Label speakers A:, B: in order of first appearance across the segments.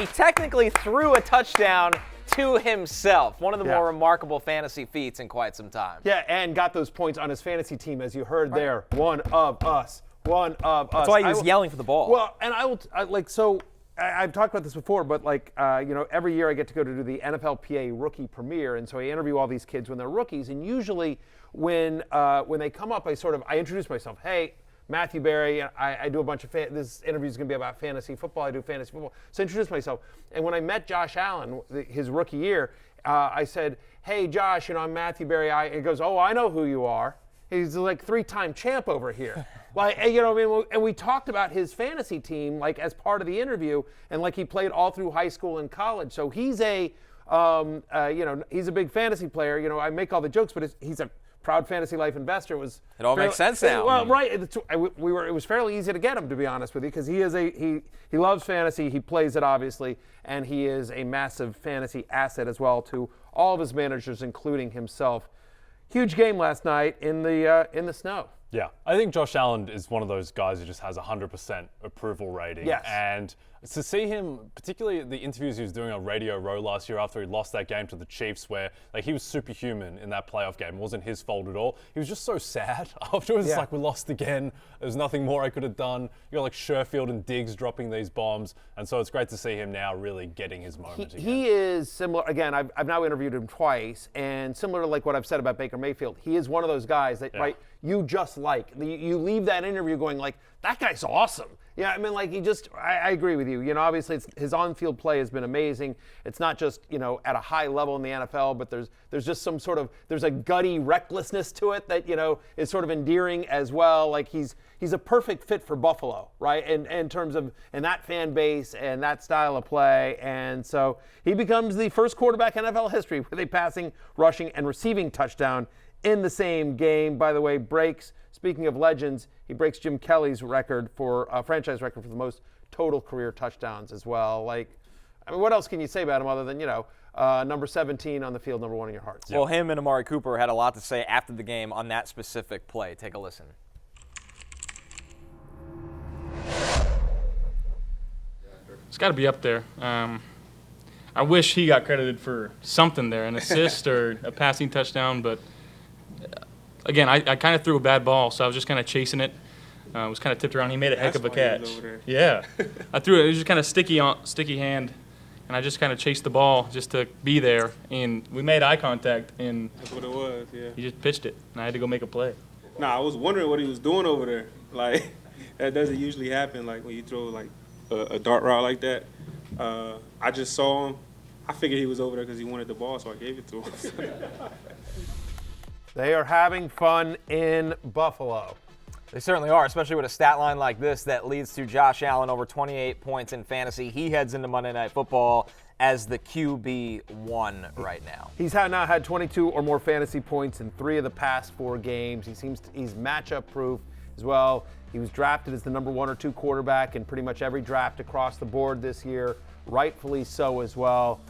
A: he technically threw a touchdown to himself. One of the more remarkable fantasy feats in quite some time.
B: Yeah, and got those points on his fantasy team, as you heard there. One of us. One of us.
A: That's why he was yelling for the ball.
B: Well, and I've talked about this before, but every year I get to go to do the NFLPA rookie premiere, and so I interview all these kids when they're rookies, and usually when they come up, I introduce myself. Hey, Matthew Berry, I do a bunch of this interview is going to be about fantasy football. I do fantasy football. So I introduced myself. And when I met Josh Allen, his rookie year, I said, hey, Josh, I'm Matthew Berry. He goes, oh, I know who you are. He's like 3-time champ over here. And we talked about his fantasy team as part of the interview, and he played all through high school and college. So he's he's a big fantasy player. I make all the jokes, but he's a proud Fantasy Life investor.
A: It all makes sense now.
B: Well, right. It was fairly easy to get him, to be honest with you, because he loves fantasy. He plays it, obviously, and he is a massive fantasy asset as well to all of his managers, including himself. Huge game last night in the snow.
C: Yeah, I think Josh Allen is one of those guys who just has 100% approval rating.
B: Yes.
C: And to see him, particularly the interviews he was doing on Radio Row last year after he lost that game to the Chiefs, where he was superhuman in that playoff game. It wasn't his fault at all. He was just so sad afterwards. It's we lost again. There's nothing more I could have done. You got Sherfield and Diggs dropping these bombs. And so it's great to see him now really getting his moment again. He
B: is similar. Again, I've now interviewed him twice, and similar to what I've said about Baker Mayfield, he is one of those guys that, you just you leave that interview going that guy's awesome. Yeah, I agree with you. Obviously his on-field play has been amazing. It's not just, at a high level in the NFL, but there's just some there's a gutty recklessness to it that, is sort of endearing as well. He's a perfect fit for Buffalo, right? In terms of, and that fan base and that style of play. And so he becomes the first quarterback in NFL history with a passing, rushing, and receiving touchdown in the same game. By the way, speaking of legends, he breaks Jim Kelly's record franchise record for the most total career touchdowns as well. What else can you say about him other than, number 17 on the field, number 1 in your hearts?
A: Well, him and Amari Cooper had a lot to say after the game on that specific play. Take a listen.
D: It's got to be up there. I wish he got credited for something there, an assist or a passing touchdown, but again, I kind of threw a bad ball, so I was just kind of chasing it. It was kind of tipped around. He made a heck of a catch. Yeah. I threw it. It was just kind of sticky hand, and I just kind of chased the ball just to be there. And we made eye contact, and
E: that's what it was, yeah.
D: He just pitched it, and I had to go make a play.
E: I was wondering what he was doing over there. That doesn't usually happen, when you throw, a dart route like that. I just saw him. I figured he was over there because he wanted the ball, so I gave it to him.
B: They are having fun in Buffalo.
A: They certainly are, especially with a stat line like this that leads to Josh Allen over 28 points in fantasy. He heads into Monday Night Football as the QB1 right now.
B: He's now had 22 or more fantasy points in 3 of the past 4 games. He's matchup proof as well. He was drafted as the number 1 or 2 quarterback in pretty much every draft across the board this year, rightfully so as well.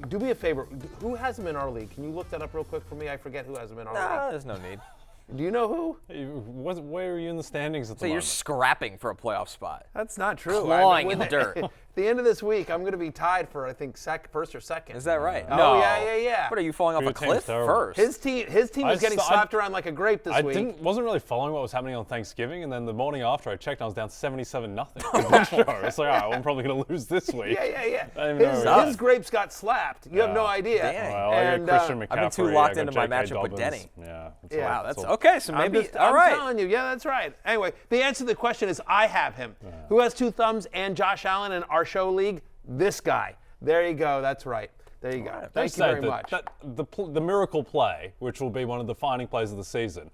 B: Do me a favor. Who has him in our league? Can you look that up real quick for me? I forget who has him in our league.
A: There's no need.
B: Do you know who?
C: Where are you in the standings at the moment?
A: You're scrapping for a playoff spot.
B: That's not true.
A: Clawing in the dirt.
B: At the end of this week, I'm going to be tied for, I think, first or second.
A: Is that right?
B: Oh,
A: no.
B: Yeah.
A: What, are you falling off a cliff first?
B: His team is getting slapped around like a grape this week.
C: I wasn't really following what was happening on Thanksgiving, and then the morning after I checked, I was down 77-0. It's all right, I'm probably going to lose this week.
B: Yeah. His grapes got slapped. You have no idea.
A: Dang.
C: Well, I got Christian McCaffrey.
A: I've been too locked into my matchup with Denny. Wow, that's okay. So maybe, all right.
B: I'm telling you, yeah, that's right. Anyway, the answer to the question is I have him. Yeah. Who has 2 thumbs and Josh Allen in our show league? This guy. There you go. That's right. There you go.
C: Right.
B: Thank you very much.
C: The miracle play, which will be one of the defining plays of the season,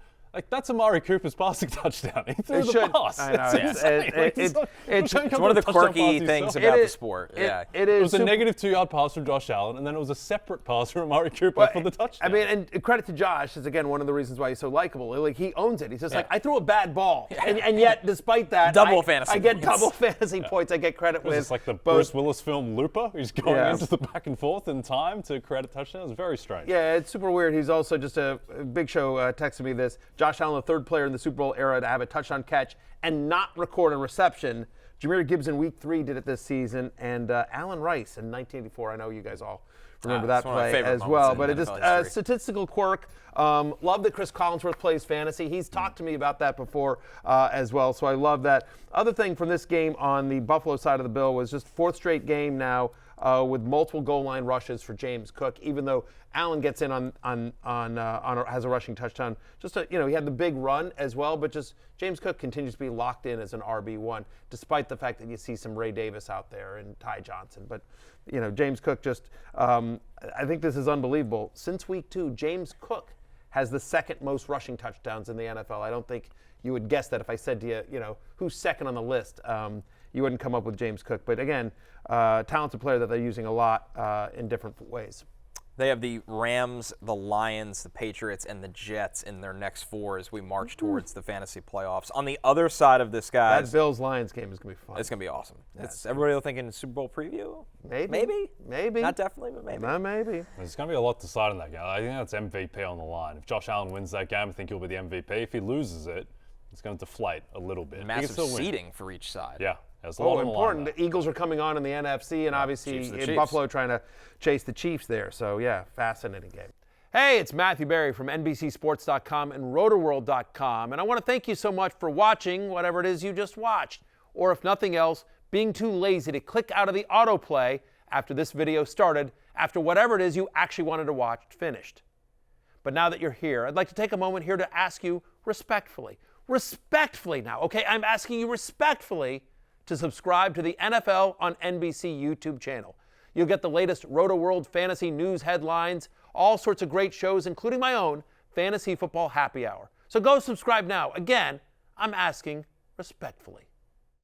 C: that's Amari Cooper's passing touchdown. He threw the pass.
B: I know.
A: It's one of the quirky things about the sport.
B: It
C: was a negative 2-yard pass from Josh Allen, and then it was a separate pass from Amari Cooper for the touchdown.
B: And credit to Josh is, again, one of the reasons why he's so likable. He owns it. He's just I threw a bad ball. And yet, despite that, I get double fantasy points. I get credit with.
C: It's like the Bruce Willis film Looper. He's going into the back and forth in time to create a touchdown. It's very strange.
B: Yeah, it's super weird. He's also just a Big Show texted me this. Josh Allen, the 3rd player in the Super Bowl era to have a touchdown catch and not record a reception. Jameer Gibbs in Week 3 did it this season, and Allen Rice in 1984. I know you guys all remember that
A: it's one of my
B: play
A: favorite
B: as
A: moments
B: well.
A: in
B: But it
A: NFL
B: just
A: history.
B: statistical quirk. Love that Cris Collinsworth plays fantasy. He's talked to me about that before as well, so I love that. Other thing from this game on the Buffalo side of the bill was just fourth straight game now with multiple goal line rushes for James Cook, even though Allen gets in has a rushing touchdown. Just he had the big run as well, but just James Cook continues to be locked in as an RB1, despite the fact that you see some Ray Davis out there and Ty Johnson. But James Cook just I think this is unbelievable. Since week 2, James Cook has the second most rushing touchdowns in the NFL. I don't think you would guess that if I said to you, who's second on the list. You wouldn't come up with James Cook. But again, talented player that they're using a lot in different ways.
A: They have the Rams, the Lions, the Patriots, and the Jets in their next 4 as we march towards the fantasy playoffs. On the other side of this, guys,
B: That Bills-Lions game is going to be fun.
A: it's going to be awesome. It's everybody thinking Super Bowl preview?
B: Maybe.
A: Not definitely, but maybe.
B: Maybe.
C: There's going to be a lot to decide in that game. I think that's MVP on the line. If Josh Allen wins that game, I think he'll be the MVP. If he loses it, it's going to deflate a little bit. He can
A: Massive
C: still win.
A: seeding for each side.
C: Yeah. There's a lot on the line
B: Important.
C: there.
B: The Eagles are coming on in the NFC, and obviously
A: Chiefs, the
B: in
A: Chiefs.
B: Buffalo trying to chase the Chiefs there. So, yeah, fascinating game. Hey, it's Matthew Berry from NBCSports.com and Rotoworld.com, and I want to thank you so much for watching whatever it is you just watched, or if nothing else, being too lazy to click out of the autoplay after this video started, after whatever it is you actually wanted to watch finished. But now that you're here, I'd like to take a moment here to ask you respectfully now, okay? I'm asking you respectfully to subscribe to the NFL on NBC YouTube channel. You'll get the latest Roto-World fantasy news headlines, all sorts of great shows, including my own Fantasy Football Happy Hour. So go subscribe now. Again, I'm asking respectfully.